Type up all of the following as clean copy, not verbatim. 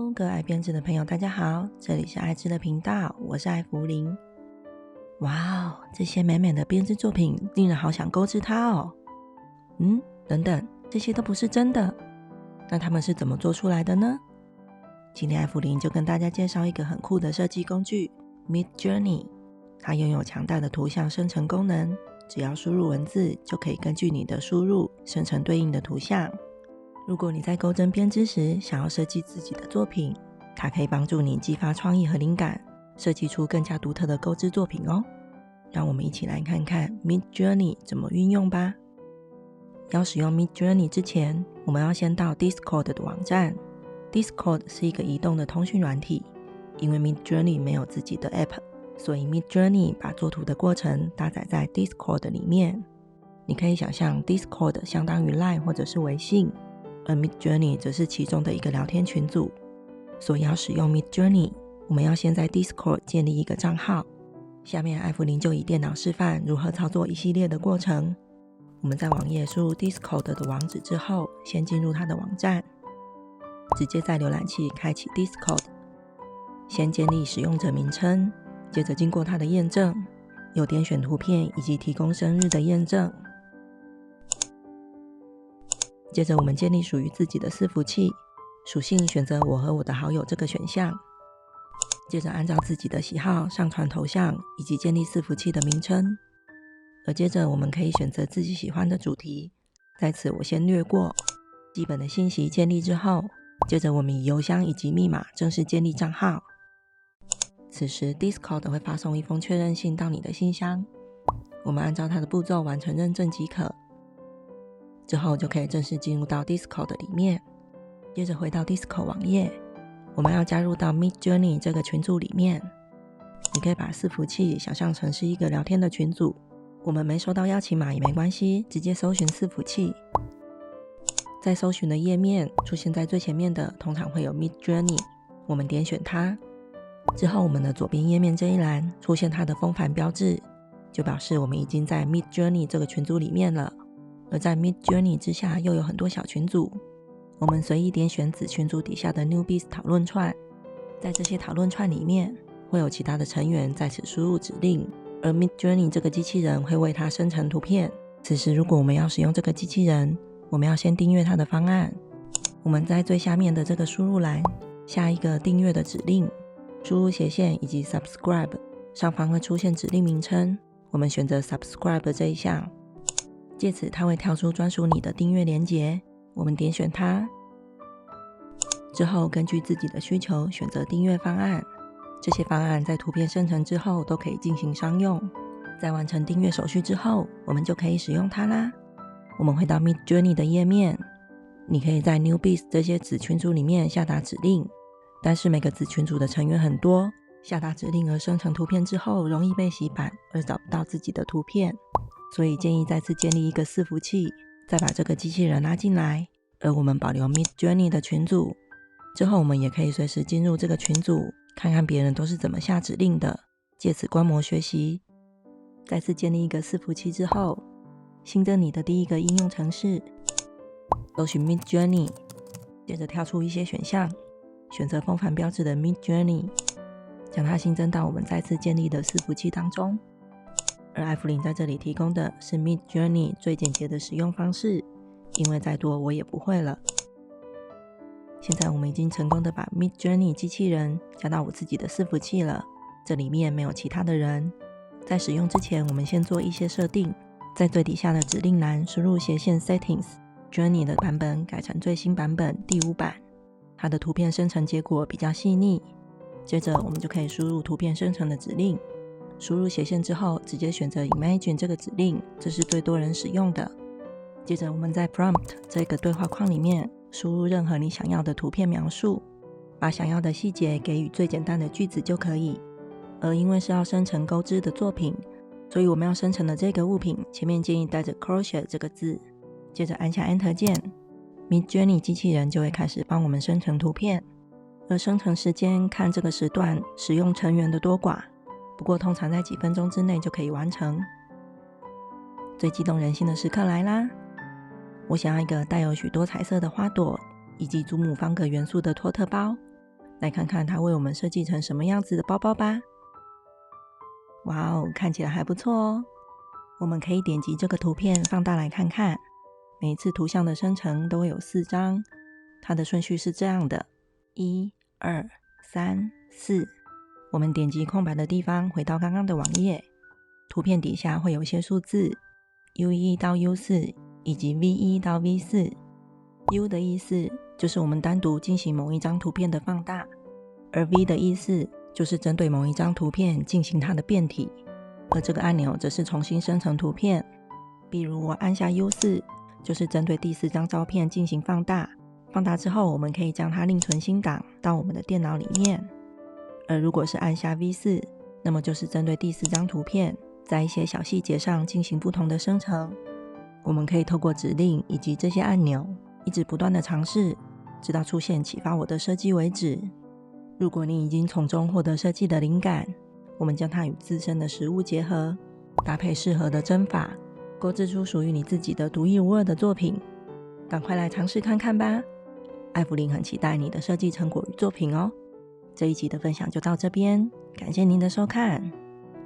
Hello， 各位爱编织的朋友，大家好，这里是爱织的频道，我是爱芙琳。哇哦，这些美美的编织作品令人好想购置它哦。等等，这些都不是真的，那它们是怎么做出来的呢？今天爱芙琳就跟大家介绍一个很酷的设计工具 Midjourney， 它拥有强大的图像生成功能，只要输入文字就可以根据你的输入生成对应的图像。如果你在钩针编织时想要设计自己的作品，它可以帮助你激发创意和灵感，设计出更加独特的钩织作品哦。让我们一起来看看 Midjourney 怎么运用吧。要使用 Midjourney 之前，我们要先到 Discord 的网站。Discord 是一个移动的通讯软体，因为 Midjourney 没有自己的 App， 所以 Midjourney 把作图的过程搭载在 Discord 里面。你可以想象 Discord 相当于 LINE 或者是微信，而 Midjourney 则是其中的一个聊天群组。所以要使用 Midjourney， 我们要先在 Discord 建立一个账号。下面艾芙琳就以电脑示范如何操作一系列的过程。我们在网页输入 Discord 的网址之后，先进入它的网站，直接在浏览器开启 Discord， 先建立使用者名称，接着经过它的验证，有点选图片以及提供生日的验证。接着我们建立属于自己的伺服器，属性选择我和我的好友这个选项，接着按照自己的喜好上传头像以及建立伺服器的名称，而接着我们可以选择自己喜欢的主题，在此我先略过。基本的信息建立之后，接着我们以邮箱以及密码正式建立账号。此时 Discord 会发送一封确认信到你的信箱，我们按照它的步骤完成认证即可。之后就可以正式进入到 Discord 里面。接着回到 Discord 网页，我们要加入到 Midjourney 这个群组里面。你可以把伺服器想象成是一个聊天的群组，我们没收到邀请码也没关系，直接搜寻伺服器。在搜寻的页面出现在最前面的通常会有 Midjourney， 我们点选它之后，我们的左边页面这一栏出现它的风帆标志，就表示我们已经在 Midjourney 这个群组里面了。而在 Midjourney 之下又有很多小群组，我们随意点选子群组底下的 Newbies 讨论串，在这些讨论串里面会有其他的成员在此输入指令，而 Midjourney 这个机器人会为它生成图片。此时如果我们要使用这个机器人，我们要先订阅它的方案。我们在最下面的这个输入栏下一个订阅的指令，输入斜线以及 Subscribe， 上方会出现指令名称，我们选择 Subscribe 这一项，借此它会跳出专属你的订阅连结，我们点选它之后，根据自己的需求选择订阅方案。这些方案在图片生成之后都可以进行商用。在完成订阅手续之后，我们就可以使用它啦。我们回到 Midjourney 的页面，你可以在 Newbies 这些子群组里面下达指令，但是每个子群组的成员很多，下达指令而生成图片之后容易被洗版而找不到自己的图片，所以建议再次建立一个伺服器，再把这个机器人拉进来，而我们保留 Midjourney 的群组。之后我们也可以随时进入这个群组，看看别人都是怎么下指令的，借此观摩学习。再次建立一个伺服器之后，新增你的第一个应用程式，搜寻 Midjourney， 接着跳出一些选项，选择风帆标志的 Midjourney， 将它新增到我们再次建立的伺服器当中。而艾芙琳在这里提供的是 Midjourney 最简洁的使用方式，因为再多我也不会了。现在我们已经成功的把 Midjourney 机器人加到我自己的伺服器了，这里面没有其他的人。在使用之前，我们先做一些设定，在最底下的指令栏输入斜线 Settings， Journey 的版本改成最新版本第5版，它的图片生成结果比较细腻。接着我们就可以输入图片生成的指令，输入斜线之后直接选择 Imagine 这个指令，这是最多人使用的。接着我们在 Prompt 这个对话框里面输入任何你想要的图片描述，把想要的细节给予最简单的句子就可以。而因为是要生成钩织的作品，所以我们要生成的这个物品前面建议带着 crochet 这个字，接着按下 Enter 键， Midjourney 机器人就会开始帮我们生成图片。而生成时间看这个时段使用成员的多寡，不过通常在几分钟之内就可以完成。最激动人心的时刻来啦！我想要一个带有许多彩色的花朵以及祖母方格元素的托特包，来看看它为我们设计成什么样子的包包吧。哇哦，看起来还不错哦。我们可以点击这个图片放大来看看，每一次图像的生成都会有4张，它的顺序是这样的：1、2、3、4。我们点击空白的地方回到刚刚的网页，图片底下会有一些数字 U1 到 U4 以及 V1 到 V4。 U 的意思就是我们单独进行某一张图片的放大，而 V 的意思就是针对某一张图片进行它的变体，而这个按钮则是重新生成图片。比如我按下 U4 就是针对第4张照片进行放大，放大之后我们可以将它另存新档到我们的电脑里面。而如果是按下 V4， 那么就是针对第4张图片在一些小细节上进行不同的生成。我们可以透过指令以及这些按钮一直不断的尝试，直到出现启发我的设计为止。如果你已经从中获得设计的灵感，我们将它与自身的食物结合，搭配适合的针法，构制出属于你自己的独一无二的作品。赶快来尝试看看吧！艾芙琳很期待你的设计成果与作品哦。这一集的分享就到这边，感谢您的收看，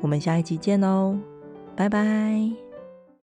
我们下一集见哦，拜拜。